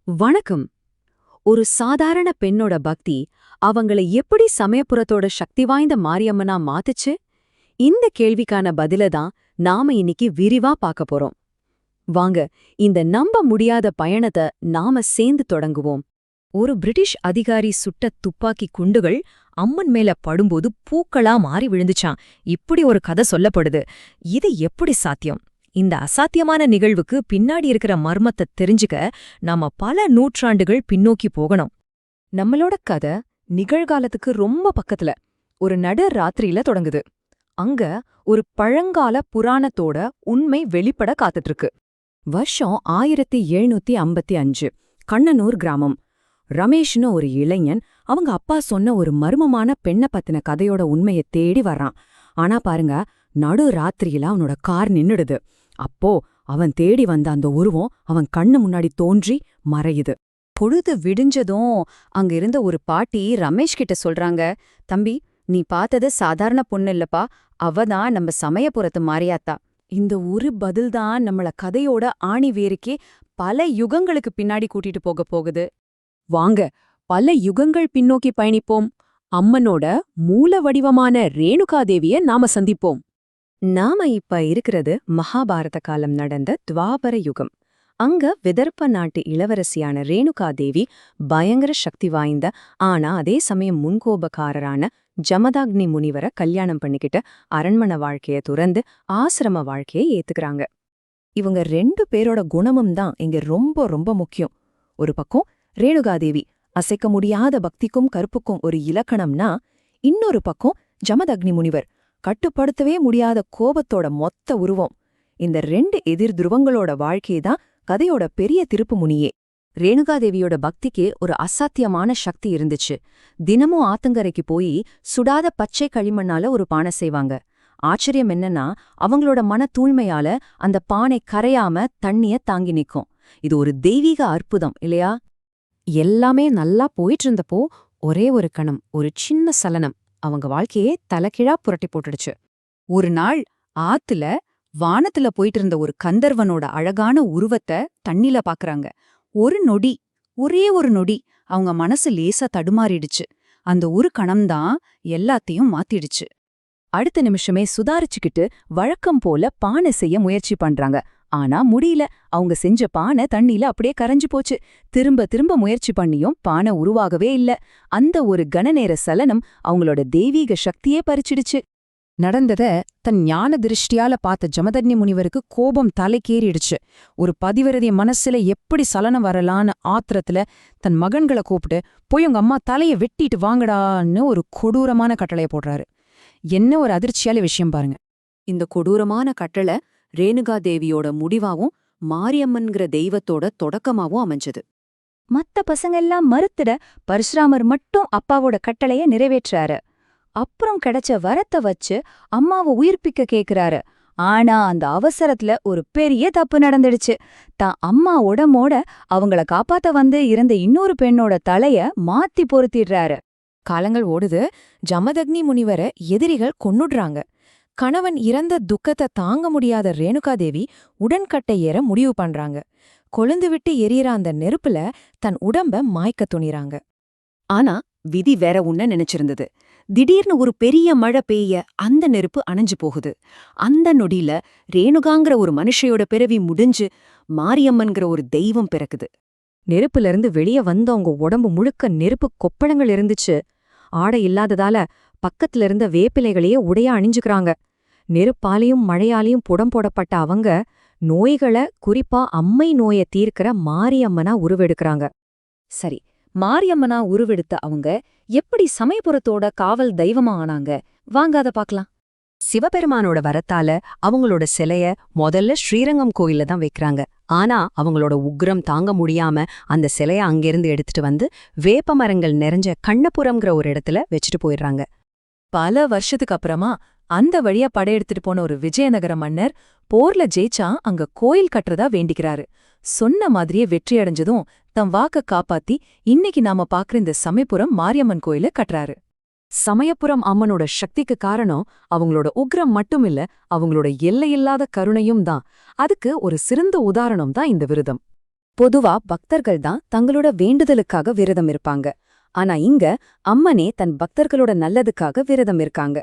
வணக்கம். ஒரு சாதாரண பெண்ணோட பக்தி அவங்கள எப்படி சமயபுரத்தோட சக்தி வாய்ந்த மாரியம்மனா மாத்துச்சு? இந்த கேள்விக்கான பதில தான் நாம இன்னைக்கு விரிவா பார்க்க போறோம். வாங்க, இந்த நம்ப முடியாத பயணத்தை நாம சேர்ந்து தொடங்குவோம். ஒரு பிரிட்டிஷ் அதிகாரி சுட்ட துப்பாக்கி குண்டுகள் அம்மன் மேல படும்போது பூக்களா மாறி விழுந்துச்சாம். இப்படி ஒரு கதை சொல்லப்படுது. இது எப்படி சாத்தியம்? இந்த அசாத்தியமான நிகழ்வுக்கு பின்னாடி இருக்கிற மர்மத்தை தெரிஞ்சுக்க நாம பல நூற்றாண்டுகள் பின்னோக்கி போகணும். நம்மளோட கதை நிகழ்காலத்துக்கு ரொம்ப பக்கத்துல ஒரு நடு ராத்திரியில தொடங்குது. அங்க ஒரு பழங்கால புராணத்தோட உண்மை வெளிப்பட காத்துட்டு இருக்கு. வருஷம் 1755. கண்ணனூர் கிராமம். ரமேஷ்னு ஒரு இளைஞன் அவங்க அப்பா சொன்ன ஒரு மர்மமான பெண்ண பத்தின கதையோட உண்மையை தேடி வர்றான். ஆனா பாருங்க, நடு ராத்திரியில அவனோட கார் நின்னுடுது. அப்போ அவன் தேடி வந்த அந்த உருவம் அவன் கண்ணு முன்னாடி தோன்றி மறையுது. பொழுது விடிஞ்சதும் அங்க இருந்த ஒரு பாட்டி ரமேஷ் கிட்ட சொல்றாங்க, தம்பி, நீ பார்த்தது சாதாரண பொண்ணு இல்லப்பா, அவதான் நம்ம சமயபுரத்து மாரியாத்தா. இந்த ஒரு பதில்தான் நம்மள கதையோட ஆணி வேருக்கே பல யுகங்களுக்கு பின்னாடி கூட்டிட்டு போகுது. வாங்க, பல யுகங்கள் பின்னோக்கி பயணிப்போம். அம்மனோட மூல வடிவமான ரேணுகாதேவிய நாம சந்திப்போம். நாம இப்ப இருக்கிறது மகாபாரத காலம் நடந்த துவாபர யுகம். அங்க விதர்ப்ப நாட்டு இளவரசியான ரேணுகாதேவி பயங்கர சக்தி வாய்ந்த, ஆனா அதே சமயம் முன்கோபக்காரரான ஜமதாக்னி முனிவரை கல்யாணம் பண்ணிக்கிட்டு அரண்மனை வாழ்க்கைய துறந்து ஆசிரம வாழ்க்கையை ஏத்துக்கிறாங்க. இவங்க 2 பேரோட குணமும் தான் இங்க ரொம்ப ரொம்ப முக்கியம். ஒரு பக்கம் ரேணுகாதேவி அசைக்க முடியாத பக்திக்கும் கருப்புக்கும் ஒரு இலக்கணம்னா, இன்னொரு பக்கம் ஜமதக்னி முனிவர் கட்டுப்படுத்தவே முடியாத கோபத்தோட மொத்த உருவம். இந்த 2 எதிர் துருவங்களோட வாழ்க்கைதான் கதையோட பெரிய திருப்பு முனியே. ரேணுகாதேவியோட பக்திக்கு ஒரு அசாத்தியமான சக்தி இருந்துச்சு. தினமும் ஆத்தங்கரைக்கு போய் சுடாத பச்சை களிமண்ணால ஒரு பானை செய்வாங்க. ஆச்சரியம் என்னன்னா, அவங்களோட மன தூய்மையால அந்த பானை கரையாம தண்ணிய தாங்கி நிக்கும். இது ஒரு தெய்வீக அற்புதம் இல்லையா? எல்லாமே நல்லா போயிட்டு இருந்தப்போ ஒரே ஒரு கணம், ஒரு சின்ன சலனம் அவங்க வாழ்க்கையே தலைகீழா புரட்டி போட்டுடுச்சு. ஒரு நாள் ஆத்துல வானத்துல போயிட்டு இருந்த ஒரு கந்தர்வனோட அழகான உருவத்தை தண்ணில பாக்குறாங்க. ஒரு நொடி, ஒரே ஒரு நொடி அவங்க மனசு லேசா தடுமாறிடுச்சு. அந்த ஒரு கணம்தான் எல்லாத்தையும் மாத்திடுச்சு. அடுத்த நிமிஷமே சுதாரிச்சுக்கிட்டு வழக்கம் போல பானை செய்ய முயற்சி பண்றாங்க. ஆனா முடியல. அவங்க செஞ்ச பானை தண்ணில அப்படியே கரைஞ்சு போச்சு. திரும்ப திரும்ப முயற்சி பண்ணியும் பானை உருவாகவே இல்ல. அந்த ஒரு கணநேர சலனம் அவங்களோட தெய்வீக சக்தியே பறிச்சிடுச்சு. நடந்தத தன் ஞான திருஷ்டியால பார்த்த ஜமதக்னி முனிவருக்கு கோபம் தலைக்கேறிடுச்சு. ஒரு பதிவிரதிய மனசுல எப்படி சலனம் வரலான்னு ஆத்திரத்துல தன் மகன்களை கூப்பிட்டு, போய் உங்க அம்மா தலைய வெட்டிட்டு வாங்கடான்னு ஒரு கொடூரமான கட்டளைய போடுறாரு. என்ன ஒரு அதிர்ச்சியால விஷயம் பாருங்க. இந்த கொடூரமான கட்டளை ரேணுகாதேவியோட முடிவாவும் மாரியம்மன்கிற தெய்வத்தோட தொடக்கமாவும் அமைஞ்சது. மத்த பசங்கெல்லாம் மறுத்துட பரசுராமர் மட்டும் அப்பாவோட கட்டளைய நிறைவேற்றாரு. அப்புறம் கிடைச்ச வரத்தை வச்சு அம்மாவை உயிர்ப்பிக்க கேக்குறாரு. ஆனா அந்த அவசரத்துல ஒரு பெரிய தப்பு நடந்துடுச்சு. தான் அம்மா உடம்போட அவங்கள காப்பாத்த வந்து இருந்த இன்னொரு பெண்ணோட தலைய மாத்தி பொருத்திடுறாரு. காலங்கள் ஓடுது. ஜமதக்னி முனிவரை எதிரிகள் கொன்னுடுறாங்க. கணவன் இறந்த துக்கத்தை தாங்க முடியாத ரேணுகாதேவி உடன்கட்டை ஏற முடிவு பண்றாங்க. கொழுந்து விட்டு எரியற அந்த நெருப்புல தன் உடம்ப மாய்க்க துணிறாங்க. ஆனா விதி வேற ஒண்ண நினைச்சிருந்தது. திடீர்னு ஒரு பெரிய மழை பெய்ய அந்த நெருப்பு அணைஞ்சு போகுது. அந்த நொடியில ரேணுகாங்கிற ஒரு மனுஷையோட பிறவி முடிஞ்சு மாரியம்மன்கிற ஒரு தெய்வம் பிறக்குது. நெருப்புல இருந்து வெளியே வந்தவங்க உடம்பு முழுக்க நெருப்பு கொப்பளங்கள் இருந்துச்சு. ஆடை இல்லாததால பக்கத்துல இருந்த வேப்பிலைகளையே உடையா அணிஞ்சுக்கிறாங்க. நெருப்பாலையும் மழையாலையும் புடம் போடப்பட்ட அவங்க நோய்களை, குறிப்பா அம்மை நோயை தீர்க்கிற மாரியம்மனா உருவெடுக்கிறாங்க. சரி, மாரியம்மனா உருவெடுத்த அவங்க எப்படி சமயபுரத்தோட காவல் தெய்வமா ஆனாங்க? வாங்க அத பாக்கலாம். சிவபெருமானோட வரத்தால அவங்களோட சிலைய முதல்ல ஸ்ரீரங்கம் கோயில்ல தான் வைக்கிறாங்க. ஆனா அவங்களோட உக்ரம் தாங்க முடியாம அந்த சிலைய அங்கிருந்து எடுத்துட்டு வந்து வேப்ப மரங்கள் நிறைஞ்ச கண்ணபுரம்ங்கிற ஒரு இடத்துல வச்சுட்டு போயிடுறாங்க. பல வருஷத்துக்கு அப்புறமா அந்த வழியா படையெடுத்துட்டு போன ஒரு விஜயநகர மன்னர் போர்ல ஜெயிச்சா அங்க கோயில் கட்டுறதா வேண்டிக்கிறாரு. சொன்ன மாதிரியே வெற்றி அடைஞ்சதும் தம் வாக்க காப்பாத்தி இன்னைக்கு நாம பாக்குற இந்த சமயபுரம் மாரியம்மன் கோயில கட்டுறாரு. சமயபுரம் அம்மனோட சக்திக்கு காரணம் அவங்களோட உக்ரம் மட்டுமில்ல, அவங்களோட எல்லையில்லாத கருணையும் தான். அதுக்கு ஒரு சிறந்த உதாரணம் தான் இந்த விரதம். பொதுவா பக்தர்கள் தான் தங்களோட வேண்டுதலுக்காக விரதம் இருப்பாங்க. ஆனா இங்க அம்மனே தன் பக்தர்களோட நல்லதுக்காக விரதம் இருக்காங்க.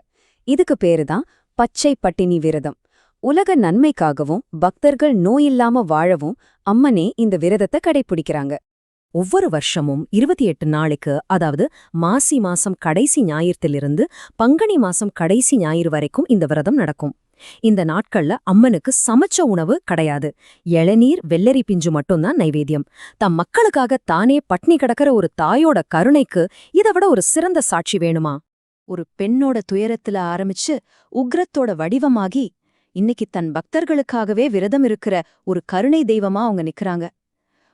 இதுக்கு பேருதான் பச்சை பட்டினி விரதம். உலக நன்மைக்காகவும் பக்தர்கள் நோயில்லாம வாழவும் அம்மனே இந்த விரதத்தை கடைப்பிடிக்கிறாங்க. ஒவ்வொரு வருஷமும் 28 நாளைக்கு, அதாவது மாசி மாசம் கடைசி ஞாயிறத்திலிருந்து பங்குனி மாசம் கடைசி ஞாயிறு வரைக்கும் இந்த விரதம் நடக்கும். இந்த நாட்கள்ல அம்மனுக்கு சமைச்ச உணவு கிடையாது. இளநீர், வெள்ளரி பிஞ்சு மட்டும்தான் நைவேத்தியம். தம் மக்களுக்காக தானே பட்னி கிடக்கிற ஒரு தாயோட கருணைக்கு இதை விட ஒரு சிறந்த சாட்சி வேணுமா? ஒரு பெண்ணோட துயரத்துல ஆரம்பிச்சு உக்ரத்தோட வடிவமாகி இன்னைக்கு தன் பக்தர்களுக்காகவே விரதம் இருக்கிற ஒரு கருணை தெய்வமா அவங்க நிக்கறாங்க.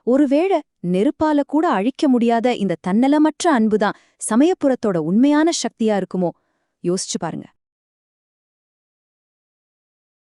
ஒருவேளை நெருப்பால கூட அழிக்க முடியாத இந்த தன்னலமற்ற அன்புதான் சமயபுரத்தோட உண்மையான சக்தியா இருக்குமோ? யோசிச்சு பாருங்க.